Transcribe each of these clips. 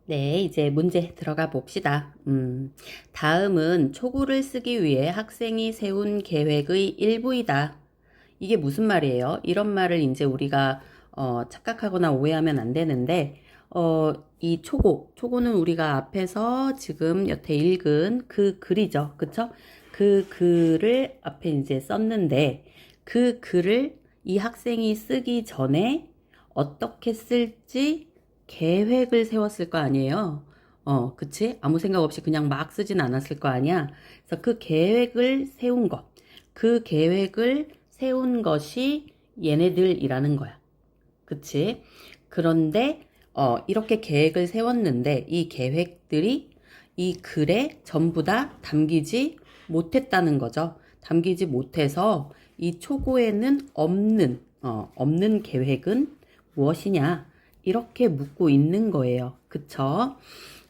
네, 이제 문제 들어가 봅시다. 다음은 초고를 쓰기 위해 학생이 세운 계획의 일부이다. 이게 무슨 말이에요? 이런 말을 이제 우리가 착각하거나 오해하면 안 되는데, 이 초고는 우리가 앞에서 지금 여태 읽은 그 글이죠. 그쵸? 그 글을 앞에 이제 썼는데, 그 글을 이 학생이 쓰기 전에 어떻게 쓸지 계획을 세웠을 거 아니에요. 그치? 아무 생각 없이 그냥 막 쓰진 않았을 거 아니야. 그래서 그 계획을 세운 것. 그 계획을 세운 것이 얘네들이라는 거야. 그치? 그런데, 이렇게 계획을 세웠는데, 이 계획들이 이 글에 전부 다 담기지 못했다는 거죠. 담기지 못해서 이 초고에는 없는 계획은 무엇이냐? 이렇게 묻고 있는 거예요. 그쵸?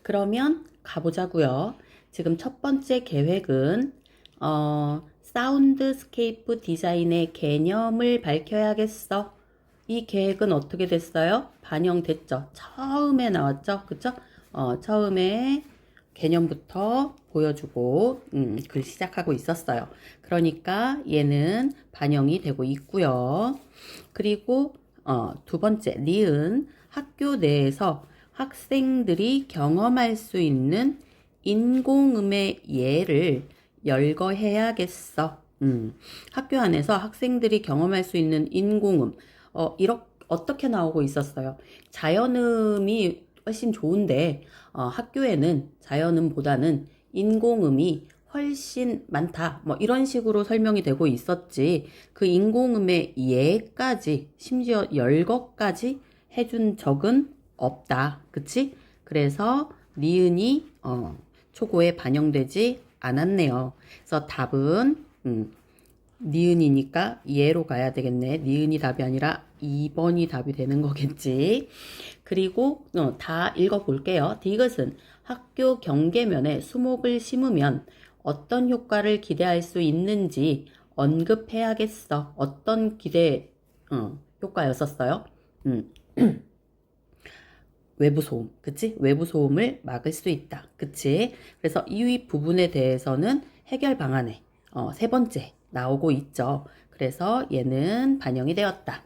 그러면 가보자고요. 지금 첫 번째 계획은 사운드스케이프 디자인의 개념을 밝혀야겠어. 이 계획은 어떻게 됐어요? 반영됐죠. 처음에 나왔죠. 그쵸? 처음에 개념부터 보여주고 글 시작하고 있었어요. 그러니까 얘는 반영이 되고 있고요. 그리고 두 번째 니은 학교 내에서 학생들이 경험할 수 있는 인공음의 예를 열거해야겠어. 학교 안에서 학생들이 경험할 수 있는 인공음, 어떻게 나오고 있었어요? 자연음이 훨씬 좋은데, 학교에는 자연음보다는 인공음이 훨씬 많다. 뭐 이런 식으로 설명이 되고 있었지. 그 인공음의 예까지, 심지어 열거까지 해준 적은 없다. 그치? 그래서 니은이 초고에 반영되지 않았네요. 그래서 답은 니은이니까 예로 가야 되겠네. 니은이 답이 아니라 2번이 답이 되는 거겠지. 그리고 다 읽어볼게요. 디귿은 학교 경계면에 수목을 심으면 어떤 효과를 기대할 수 있는지 언급해야겠어. 어떤 기대 효과였었어요? 음. 외부 소음, 그치? 외부 소음을 막을 수 있다, 그치? 그래서 이 부분에 대해서는 해결 방안에 세 번째 나오고 있죠. 그래서 얘는 반영이 되었다.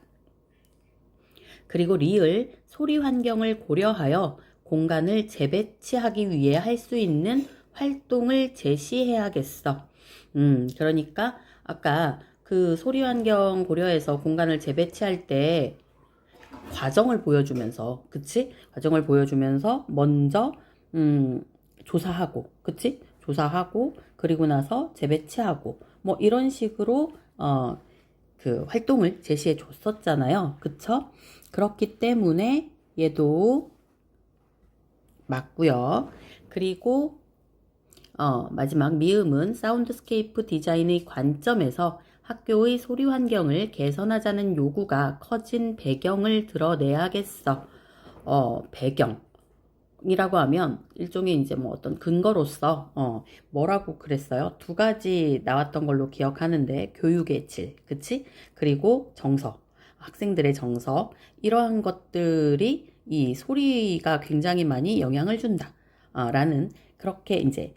그리고 리을 소리 환경을 고려하여 공간을 재배치하기 위해 할 수 있는 활동을 제시해야겠어. 그러니까 아까 그 소리 환경 고려해서 공간을 재배치할 때 과정을 보여주면서, 그치? 과정을 보여주면서 먼저 조사하고, 그치? 조사하고 그리고 나서 재배치하고 뭐 이런 식으로 그 활동을 제시해 줬었잖아요. 그쵸? 그렇기 때문에 얘도 맞고요. 그리고 마지막 미음은 사운드스케이프 디자인의 관점에서 학교의 소리 환경을 개선하자는 요구가 커진 배경을 드러내야겠어. 배경이라고 하면 일종의 이제 뭐 어떤 근거로서 뭐라고 그랬어요? 두 가지 나왔던 걸로 기억하는데 교육의 질, 그치? 그리고 정서, 학생들의 정서 이러한 것들이 이 소리가 굉장히 많이 영향을 준다. 라는 그렇게 이제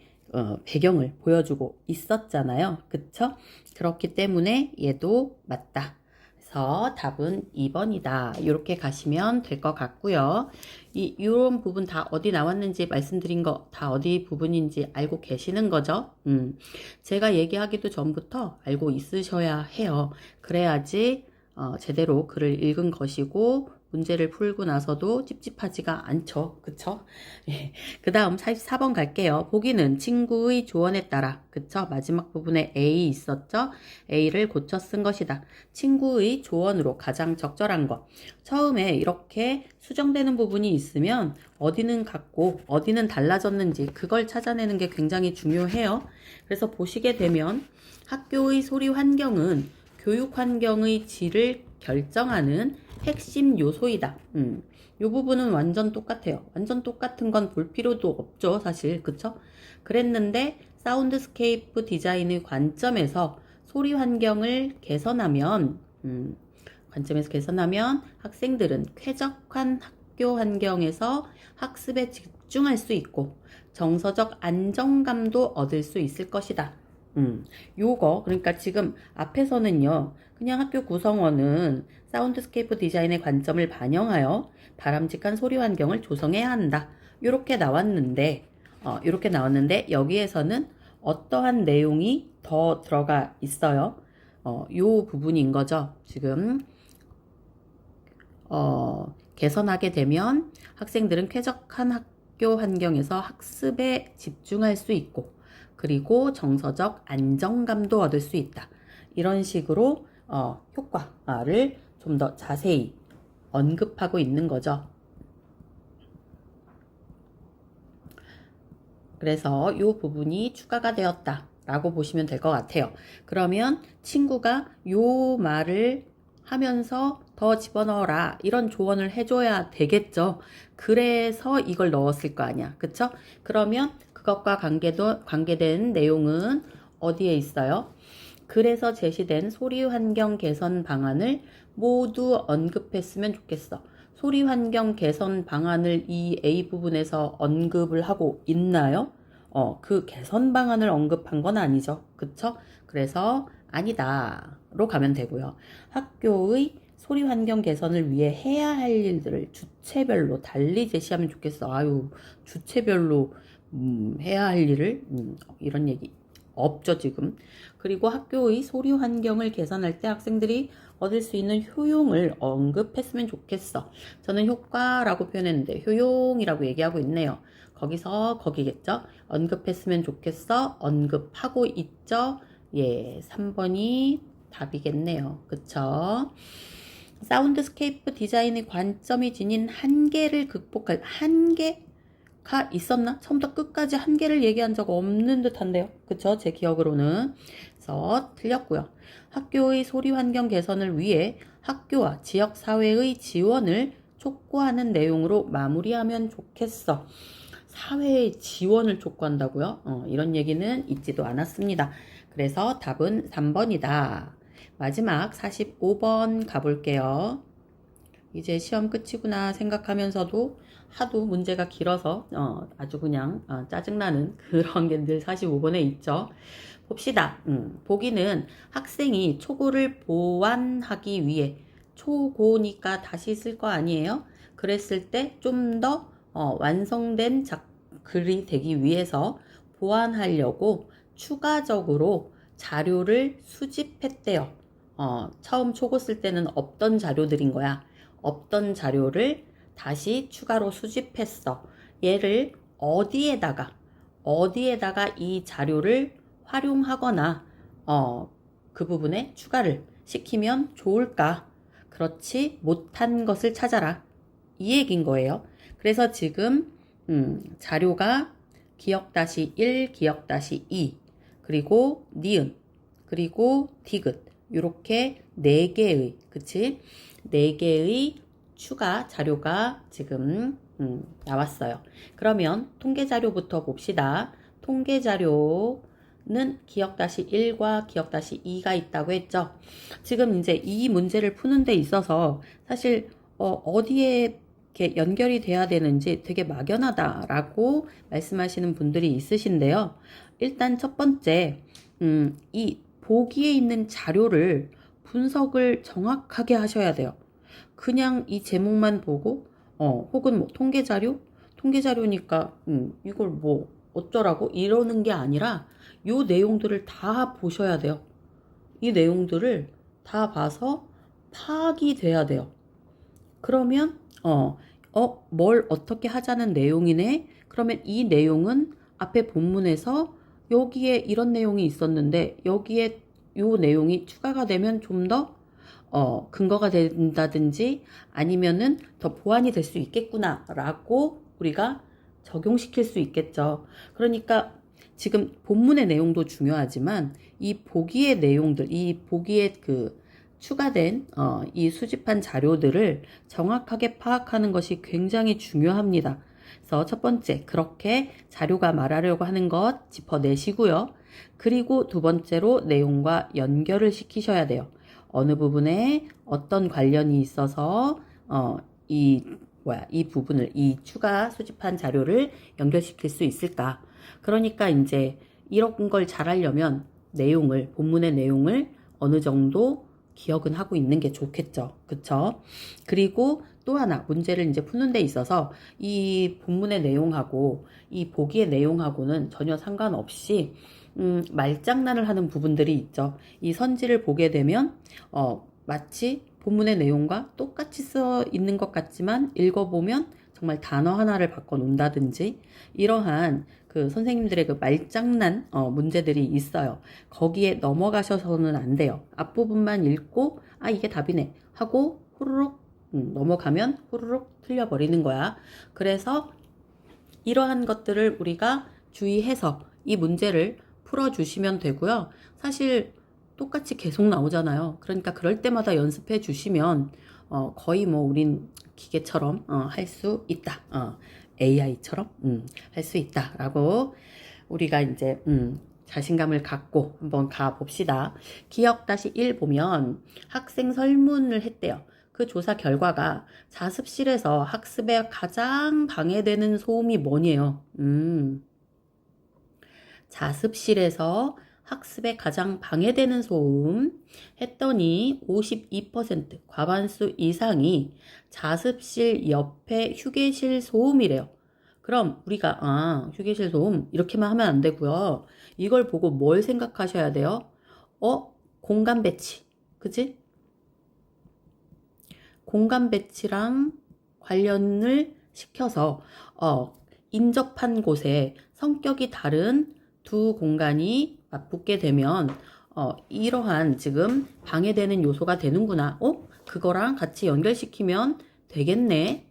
배경을 보여주고 있었잖아요. 그쵸? 그렇기 때문에 얘도 맞다. 그래서 답은 2번이다. 이렇게 가시면 될 것 같고요. 이런 부분 다 어디 나왔는지 말씀드린 거 다 어디 부분인지 알고 계시는 거죠? 제가 얘기하기도 전부터 알고 있으셔야 해요. 그래야지 제대로 글을 읽은 것이고 문제를 풀고 나서도 찝찝하지가 않죠. 그쵸? 예. 그 다음 44번 갈게요. 보기는 친구의 조언에 따라, 그쵸? 마지막 부분에 A 있었죠? A를 고쳐 쓴 것이다. 친구의 조언으로 가장 적절한 것. 처음에 이렇게 수정되는 부분이 있으면 어디는 같고 어디는 달라졌는지 그걸 찾아내는 게 굉장히 중요해요. 그래서 보시게 되면 학교의 소리 환경은 교육 환경의 질을 결정하는 핵심 요소이다. 요 부분은 완전 똑같아요. 완전 똑같은 건 볼 필요도 없죠, 사실. 그쵸? 그랬는데 사운드스케이프 디자인의 관점에서 소리 환경을 개선하면 학생들은 쾌적한 학교 환경에서 학습에 집중할 수 있고 정서적 안정감도 얻을 수 있을 것이다. 요거 그러니까 지금 앞에서는요 그냥 학교 구성원은 사운드스케이프 디자인의 관점을 반영하여 바람직한 소리 환경을 조성해야 한다. 요렇게 나왔는데 여기에서는 어떠한 내용이 더 들어가 있어요. 요 부분인 거죠. 지금 개선하게 되면 학생들은 쾌적한 학교 환경에서 학습에 집중할 수 있고 그리고 정서적 안정감도 얻을 수 있다. 이런 식으로 효과를 좀 더 자세히 언급하고 있는 거죠. 그래서 이 부분이 추가가 되었다 라고 보시면 될 것 같아요. 그러면 친구가 요 말을 하면서 더 집어넣어라 이런 조언을 해줘야 되겠죠. 그래서 이걸 넣었을 거 아니야. 그쵸? 그러면 그것과 관계된 내용은 어디에 있어요? 그래서 제시된 소리 환경 개선 방안을 모두 언급했으면 좋겠어. 소리 환경 개선 방안을 이 A 부분에서 언급을 하고 있나요? 그 개선 방안을 언급한 건 아니죠. 그쵸? 그래서 아니다로 가면 되고요. 학교의 소리 환경 개선을 위해 해야 할 일들을 주체별로 달리 제시하면 좋겠어. 아유, 주체별로 해야 할 일을 이런 얘기 없죠 지금. 그리고 학교의 소리 환경을 개선할 때 학생들이 얻을 수 있는 효용을 언급했으면 좋겠어. 저는 효과라고 표현했는데 효용이라고 얘기하고 있네요. 거기서 거기겠죠. 언급했으면 좋겠어. 언급하고 있죠. 예, 3번이 답이겠네요. 그쵸? 사운드스케이프 디자인의 관점이 지닌 한계를 극복할 한계가 있었나? 처음부터 끝까지 한계를 얘기한 적 없는 듯한데요. 그쵸? 제 기억으로는. 그래서 틀렸고요. 학교의 소리 환경 개선을 위해 학교와 지역사회의 지원을 촉구하는 내용으로 마무리하면 좋겠어. 사회의 지원을 촉구한다고요? 이런 얘기는 있지도 않았습니다. 그래서 답은 3번이다. 마지막 45번 가볼게요. 이제 시험 끝이구나 생각하면서도 하도 문제가 길어서 아주 그냥 짜증나는 그런 게 늘 45번에 있죠. 봅시다. 보기는 학생이 초고를 보완하기 위해 초고니까 다시 쓸 거 아니에요? 그랬을 때 좀 더 완성된 글이 되기 위해서 보완하려고 추가적으로 자료를 수집했대요. 처음 초고 쓸 때는 없던 자료들인 거야. 없던 자료를 다시 추가로 수집했어. 얘를 어디에다가 이 자료를 활용하거나 그 부분에 추가를 시키면 좋을까? 그렇지 못한 것을 찾아라. 이 얘기인 거예요. 그래서 지금 자료가 기역-1, 기역-2 그리고 니은 그리고 디귿 이렇게 4개의 그치? 4개의 추가 자료가 지금 나왔어요. 그러면 통계 자료부터 봅시다. 통계 자료는 기역-1과 기역-2가 있다고 했죠. 지금 이제 이 문제를 푸는 데 있어서 사실 어디에 이렇게 연결이 돼야 되는지 되게 막연하다라고 말씀하시는 분들이 있으신데요. 일단 첫 번째, 이 보기에 있는 자료를 분석을 정확하게 하셔야 돼요. 그냥 이 제목만 보고, 혹은 뭐 통계자료니까, 이걸 뭐 어쩌라고 이러는 게 아니라, 요 내용들을 다 보셔야 돼요. 이 내용들을 다 봐서 파악이 돼야 돼요. 그러면, 뭘 어떻게 하자는 내용이네? 그러면 이 내용은 앞에 본문에서 여기에 이런 내용이 있었는데 여기에 요 내용이 추가가 되면 좀 더 근거가 된다든지 아니면은 더 보완이 될 수 있겠구나 라고 우리가 적용시킬 수 있겠죠. 그러니까 지금 본문의 내용도 중요하지만 이 보기의 내용들, 이 보기에 그 추가된 이 수집한 자료들을 정확하게 파악하는 것이 굉장히 중요합니다. 그래서 첫 번째, 그렇게 자료가 말하려고 하는 것 짚어내시고요. 그리고 두 번째로 내용과 연결을 시키셔야 돼요. 어느 부분에 어떤 관련이 있어서 이 이 부분을, 이 추가 수집한 자료를 연결시킬 수 있을까? 그러니까 이제 이런 걸 잘하려면 본문의 내용을 어느 정도 기억은 하고 있는 게 좋겠죠. 그쵸? 그리고 또 하나, 문제를 이제 푸는 데 있어서 이 본문의 내용하고 이 보기의 내용하고는 전혀 상관없이, 말장난을 하는 부분들이 있죠. 이 선지를 보게 되면, 마치 본문의 내용과 똑같이 써 있는 것 같지만 읽어보면 정말 단어 하나를 바꿔 놓는다든지 이러한 그 선생님들의 그 말장난 문제들이 있어요. 거기에 넘어가셔서는 안 돼요. 앞부분만 읽고 이게 답이네 하고 후루룩 넘어가면 후루룩 틀려버리는 거야. 그래서 이러한 것들을 우리가 주의해서 이 문제를 풀어주시면 되고요. 사실 똑같이 계속 나오잖아요. 그러니까 그럴 때마다 연습해 주시면 거의 뭐 우린 기계처럼 할 수 있다. AI처럼 할 수 있다라고 우리가 이제 자신감을 갖고 한번 가봅시다. 기억 -1 보면 학생 설문을 했대요. 그 조사 결과가 자습실에서 학습에 가장 방해되는 소음이 뭐니에요? 자습실에서 학습에 가장 방해되는 소음 했더니 52% 과반수 이상이 자습실 옆에 휴게실 소음이래요. 그럼 우리가 휴게실 소음 이렇게만 하면 안 되고요. 이걸 보고 뭘 생각하셔야 돼요? 공간 배치. 그치? 공간 배치랑 관련을 시켜서 인접한 곳에 성격이 다른 두 공간이 맞붙게 되면 이러한 지금 방해되는 요소가 되는구나. 그거랑 같이 연결시키면 되겠네.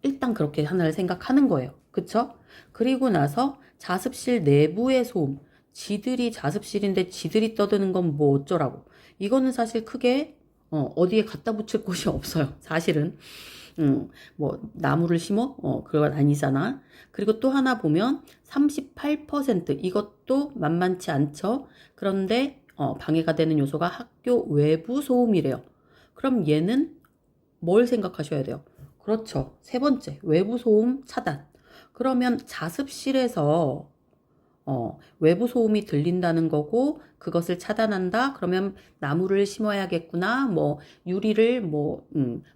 일단 그렇게 하나를 생각하는 거예요. 그쵸? 그리고 나서 자습실 내부의 소음. 지들이 자습실인데 지들이 떠드는 건 뭐 어쩌라고. 이거는 사실 크게 어디에 갖다 붙일 곳이 없어요. 사실은. 뭐 나무를 심어? 그건 아니잖아. 그리고 또 하나 보면 38% 이것도 만만치 않죠. 그런데 방해가 되는 요소가 학교 외부 소음이래요. 그럼 얘는 뭘 생각하셔야 돼요? 그렇죠. 세 번째, 외부 소음 차단. 그러면 자습실에서 외부 소음이 들린다는 거고 그것을 차단한다. 그러면 나무를 심어야겠구나. 뭐 유리를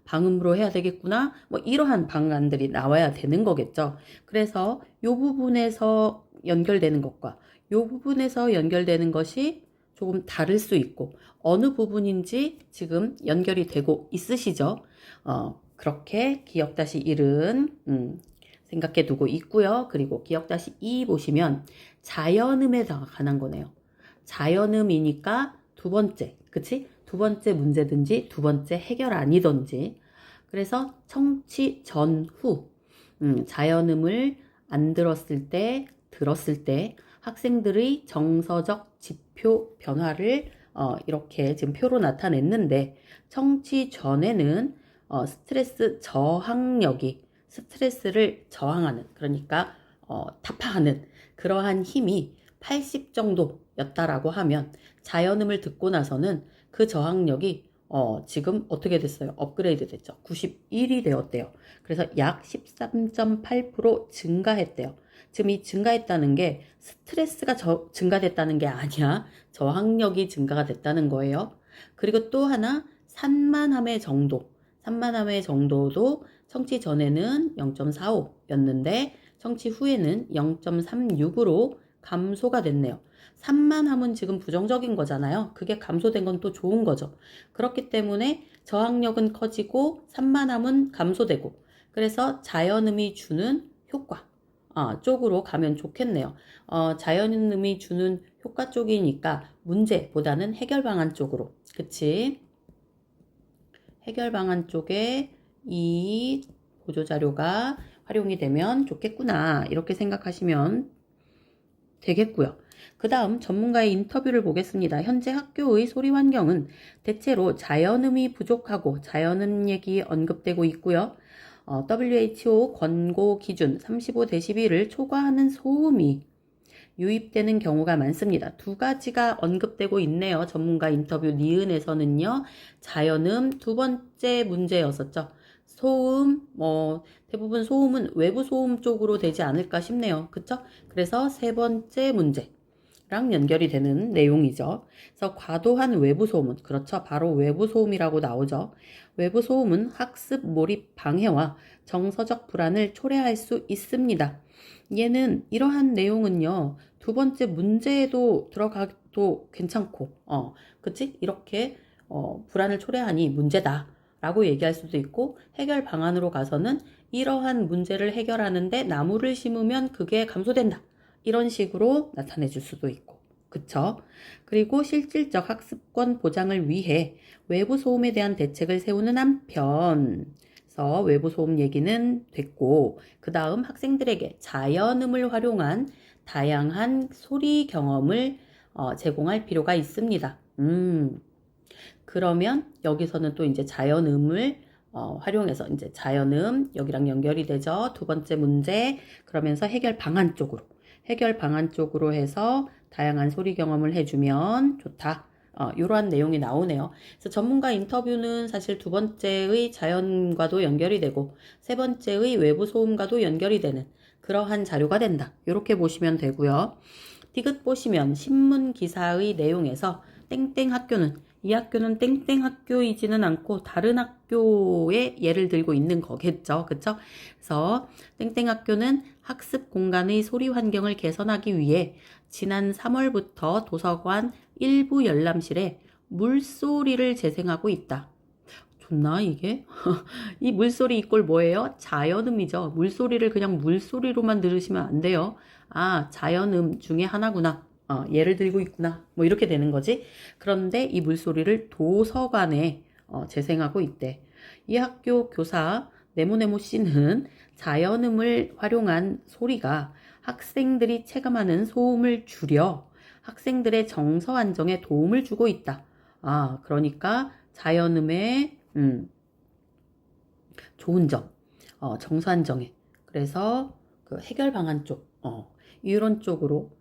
방음으로 해야 되겠구나. 뭐 이러한 방안들이 나와야 되는 거겠죠. 그래서 요 부분에서 연결되는 것과 요 부분에서 연결되는 것이 조금 다를 수 있고 어느 부분인지 지금 연결이 되고 있으시죠? 그렇게 기억 -1은 생각해 두고 있고요. 그리고 기억 -2 보시면 자연음에 관한 거네요. 자연음이니까 두 번째, 그치? 두 번째 문제든지 두 번째 해결안이든지. 그래서 청취 전후, 자연음을 안 들었을 때, 들었을 때 학생들의 정서적 지표 변화를 이렇게 지금 표로 나타냈는데 청취 전에는 스트레스 저항력이 스트레스를 저항하는 그러니까 타파하는 그러한 힘이 80 정도였다라고 하면 자연음을 듣고 나서는 그 저항력이 지금 어떻게 됐어요? 업그레이드 됐죠. 91이 되었대요. 그래서 약 13.8% 증가했대요. 지금 이 증가했다는 게 스트레스가 증가됐다는 게 아니야. 저항력이 증가가 됐다는 거예요. 그리고 또 하나 산만함의 정도도 청취 전에는 0.45였는데 청취 후에는 0.36으로 감소가 됐네요. 산만함은 지금 부정적인 거잖아요. 그게 감소된 건 또 좋은 거죠. 그렇기 때문에 저항력은 커지고 산만함은 감소되고 그래서 자연음이 주는 효과 쪽으로 가면 좋겠네요. 자연음이 주는 효과 쪽이니까 문제보다는 해결 방안 쪽으로. 그치? 해결 방안 쪽에 이 보조자료가 활용이 되면 좋겠구나. 이렇게 생각하시면 되겠고요. 그 다음 전문가의 인터뷰를 보겠습니다. 현재 학교의 소리 환경은 대체로 자연음이 부족하고 자연음 얘기 언급되고 있고요. WHO 권고 기준 35dB를 초과하는 소음이 유입되는 경우가 많습니다. 두 가지가 언급되고 있네요. 전문가 인터뷰 니은에서는요. 자연음 두 번째 문제였었죠. 소음, 대부분 소음은 외부 소음 쪽으로 되지 않을까 싶네요. 그쵸? 그래서 세 번째 문제랑 연결이 되는 내용이죠. 그래서 과도한 외부 소음은, 그렇죠. 바로 외부 소음이라고 나오죠. 외부 소음은 학습 몰입 방해와 정서적 불안을 초래할 수 있습니다. 얘는 이러한 내용은요, 두 번째 문제에도 들어가도 괜찮고, 그치? 이렇게, 불안을 초래하니 문제다. 라고 얘기할 수도 있고, 해결 방안으로 가서는 이러한 문제를 해결하는데 나무를 심으면 그게 감소된다. 이런 식으로 나타내 줄 수도 있고. 그쵸? 그리고 실질적 학습권 보장을 위해 외부 소음에 대한 대책을 세우는 한편, 그래서 외부 소음 얘기는 됐고, 그 다음 학생들에게 자연음을 활용한 다양한 소리 경험을 제공할 필요가 있습니다. 그러면 여기서는 또 이제 자연음을 활용해서 이제 자연음 여기랑 연결이 되죠. 두 번째 문제 그러면서 해결 방안 쪽으로 해서 다양한 소리 경험을 해주면 좋다. 이러한 내용이 나오네요. 그래서 전문가 인터뷰는 사실 두 번째의 자연과도 연결이 되고 세 번째의 외부 소음과도 연결이 되는 그러한 자료가 된다. 이렇게 보시면 되고요. 디귿 보시면 신문 기사의 내용에서 땡땡 학교는 이 학교는 땡땡 학교이지는 않고 다른 학교의 예를 들고 있는 거겠죠. 그쵸? 그래서 땡땡 학교는 학습 공간의 소리 환경을 개선하기 위해 지난 3월부터 도서관 일부 열람실에 물소리를 재생하고 있다. 좋나 이게? 이 물소리 이꼴 뭐예요? 자연음이죠. 물소리를 그냥 물소리로만 들으시면 안 돼요. 아, 자연음 중에 하나구나. 예를 들고 있구나. 뭐 이렇게 되는 거지. 그런데 이 물소리를 도서관에 재생하고 있대. 이 학교 교사 네모네모 씨는 자연음을 활용한 소리가 학생들이 체감하는 소음을 줄여 학생들의 정서 안정에 도움을 주고 있다. 아, 그러니까 자연음의 좋은 점, 정서 안정에. 그래서 그 해결 방안 쪽, 이런 쪽으로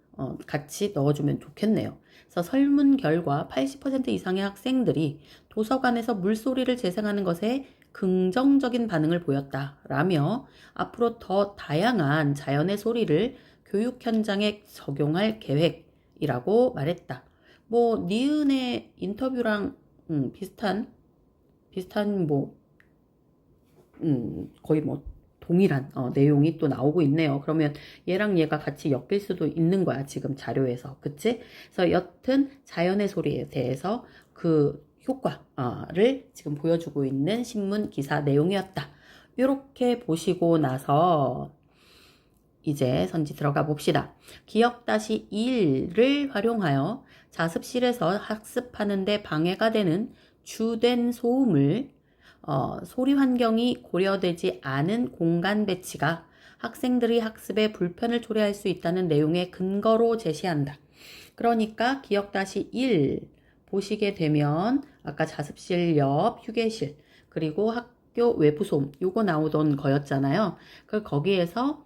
같이 넣어주면 좋겠네요. 그래서 설문 결과 80% 이상의 학생들이 도서관에서 물소리를 재생하는 것에 긍정적인 반응을 보였다라며 앞으로 더 다양한 자연의 소리를 교육 현장에 적용할 계획이라고 말했다. 뭐 니은의 인터뷰랑 비슷한 뭐 거의 뭐 동일한 내용이 또 나오고 있네요. 그러면 얘랑 얘가 같이 엮일 수도 있는 거야. 지금 자료에서. 그치? 그래서 여튼 자연의 소리에 대해서 그 효과를 지금 보여주고 있는 신문 기사 내용이었다. 이렇게 보시고 나서 이제 선지 들어가 봅시다. 기억-1을 활용하여 자습실에서 학습하는데 방해가 되는 주된 소음을 소리 환경이 고려되지 않은 공간 배치가 학생들의 학습에 불편을 초래할 수 있다는 내용의 근거로 제시한다. 그러니까 기억-1 보시게 되면 아까 자습실 옆 휴게실 그리고 학교 외부 소음 요거 나오던 거였잖아요. 그 거기에서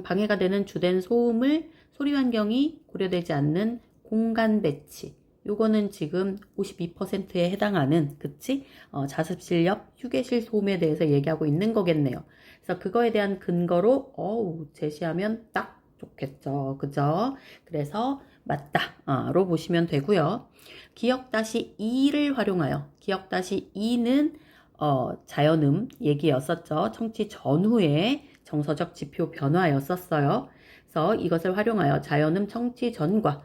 방해가 되는 주된 소음을 소리 환경이 고려되지 않는 공간 배치 요거는 지금 52%에 해당하는, 그치? 자습실 옆 휴게실 소음에 대해서 얘기하고 있는 거겠네요. 그래서 그거에 대한 근거로, 제시하면 딱 좋겠죠. 그죠? 그래서, 맞다. 로 보시면 되고요. 기억-2를 활용하여, 기억-2는, 자연음 얘기였었죠. 청취 전후의 정서적 지표 변화였었어요. 그래서 이것을 활용하여 자연음 청취 전과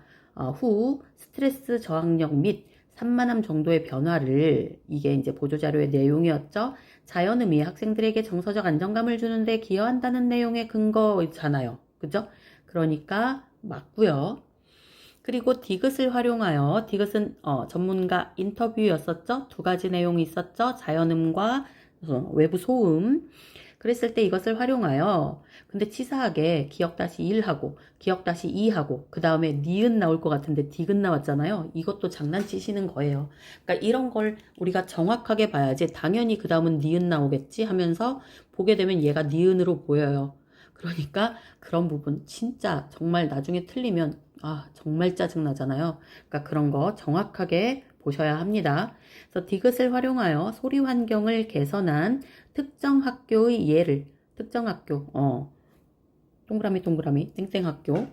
후 스트레스 저항력 및 산만함 정도의 변화를 이게 이제 보조자료의 내용이었죠. 자연음이 학생들에게 정서적 안정감을 주는데 기여한다는 내용의 근거잖아요. 그죠? 그러니까 맞고요. 그리고 디귿을 활용하여 디귿은 전문가 인터뷰였었죠. 두 가지 내용이 있었죠. 자연음과 외부 소음. 그랬을 때 이것을 활용하여 근데 치사하게 기억-1하고 기억-2하고 그 다음에 니은 나올 것 같은데 디귿 나왔잖아요. 이것도 장난치시는 거예요. 그러니까 이런 걸 우리가 정확하게 봐야지 당연히 그 다음은 니은 나오겠지 하면서 보게 되면 얘가 니은으로 보여요. 그러니까 그런 부분 진짜 정말 나중에 틀리면 정말 짜증나잖아요. 그러니까 그런 거 정확하게 보셔야 합니다. 그래서 디귿을 활용하여 소리 환경을 개선한 특정 학교의 예를, 특정 학교, 동그라미 동그라미 땡땡학교,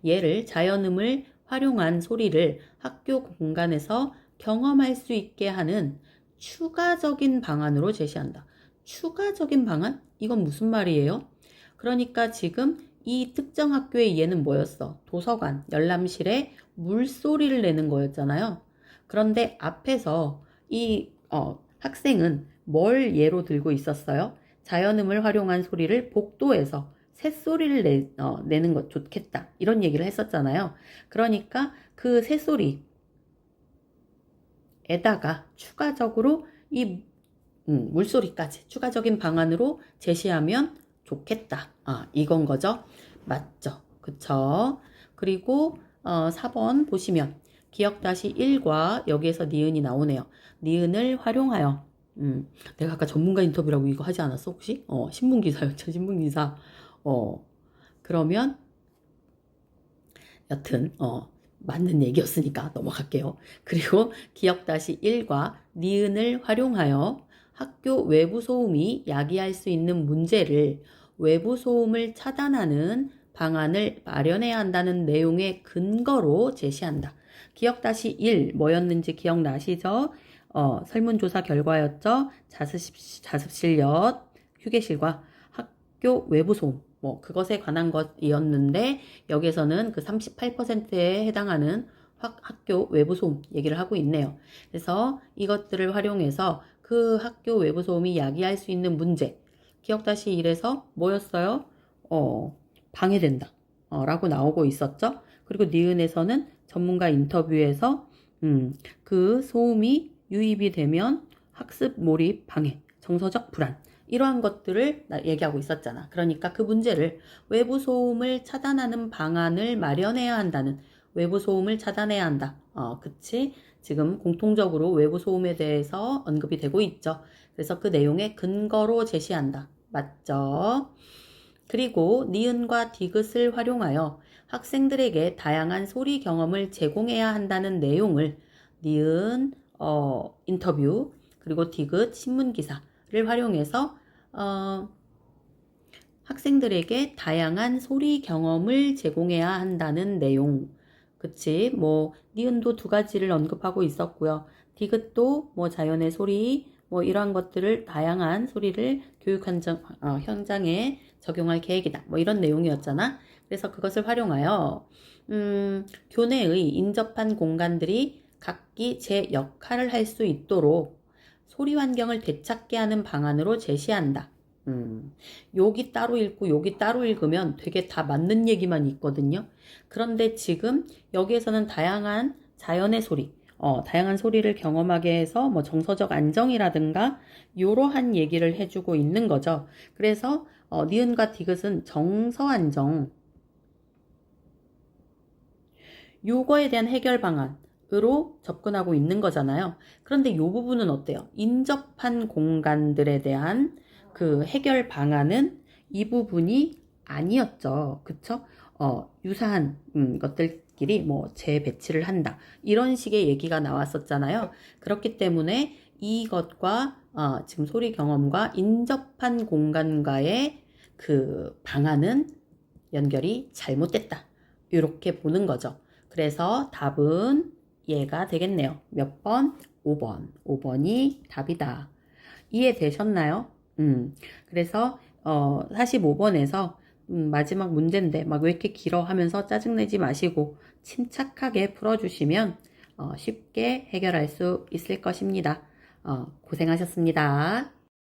예를 자연음을 활용한 소리를 학교 공간에서 경험할 수 있게 하는 추가적인 방안으로 제시한다. 추가적인 방안? 이건 무슨 말이에요? 그러니까 지금 이 특정 학교의 예는 뭐였어? 도서관, 열람실에 물소리를 내는 거였잖아요. 그런데 앞에서 이 학생은 뭘 예로 들고 있었어요? 자연음을 활용한 소리를 복도에서 새소리를 내는 것 좋겠다. 이런 얘기를 했었잖아요. 그러니까 그 새소리에다가 추가적으로 이 물소리까지 추가적인 방안으로 제시하면 좋겠다. 이건 거죠. 맞죠. 그쵸. 그리고 4번 보시면 기억-1과 여기에서 니은이 나오네요. 니은을 활용하여 내가 아까 전문가 인터뷰라고 이거 하지 않았어 혹시? 신문기사였죠. 신문기사. 그러면 여튼 맞는 얘기였으니까 넘어갈게요. 그리고 기억-1과 니은을 활용하여 학교 외부 소음이 야기할 수 있는 문제를 외부 소음을 차단하는 방안을 마련해야 한다는 내용의 근거로 제시한다. 기억-1 뭐였는지 기억나시죠? 설문조사 결과였죠. 자습실 엿, 휴게실과 학교 외부 소음, 그것에 관한 것이었는데, 여기에서는 그 38%에 해당하는 학교 외부 소음 얘기를 하고 있네요. 그래서 이것들을 활용해서 그 학교 외부 소음이 야기할 수 있는 문제, 기억-1에서 뭐였어요? 방해된다. 라고 나오고 있었죠. 그리고 니은에서는 전문가 인터뷰에서 그 소음이 유입이 되면 학습 몰입 방해, 정서적 불안, 이러한 것들을 얘기하고 있었잖아. 그러니까 그 문제를 외부 소음을 차단하는 방안을 마련해야 한다는, 외부 소음을 차단해야 한다. 그치? 지금 공통적으로 외부 소음에 대해서 언급이 되고 있죠. 그래서 그 내용의 근거로 제시한다. 맞죠? 그리고 니은과 디귿을 활용하여 학생들에게 다양한 소리 경험을 제공해야 한다는 내용을 니은 인터뷰 그리고 디귿 신문기사를 활용해서 학생들에게 다양한 소리 경험을 제공해야 한다는 내용. 그치? 니은도 두 가지를 언급하고 있었고요. 디귿도 자연의 소리, 이러한 것들을, 다양한 소리를 교육 현장에 적용할 계획이다. 이런 내용이었잖아. 그래서 그것을 활용하여, 교내의 인접한 공간들이 각기 제 역할을 할 수 있도록 소리 환경을 되찾게 하는 방안으로 제시한다. 여기 따로 읽고 여기 따로 읽으면 되게 다 맞는 얘기만 있거든요. 그런데 지금 여기에서는 다양한 자연의 소리, 다양한 소리를 경험하게 해서 정서적 안정이라든가 이러한 얘기를 해주고 있는 거죠. 그래서 니은과 디귿은 정서 안정, 요거에 대한 해결 방안으로 접근하고 있는 거잖아요. 그런데 이 부분은 어때요? 인접한 공간들에 대한 그 해결 방안은 이 부분이 아니었죠. 그쵸? 유사한 것들끼리 재배치를 한다. 이런 식의 얘기가 나왔었잖아요. 그렇기 때문에 이것과 지금 소리 경험과 인접한 공간과의 그 방안은 연결이 잘못됐다. 이렇게 보는 거죠. 그래서 답은 얘가 되겠네요. 몇 번? 5번. 5번이 답이다. 이해되셨나요? 그래서 45번에서 마지막 문제인데 막 왜 이렇게 길어 하면서 짜증내지 마시고 침착하게 풀어주시면 쉽게 해결할 수 있을 것입니다. 고생하셨습니다.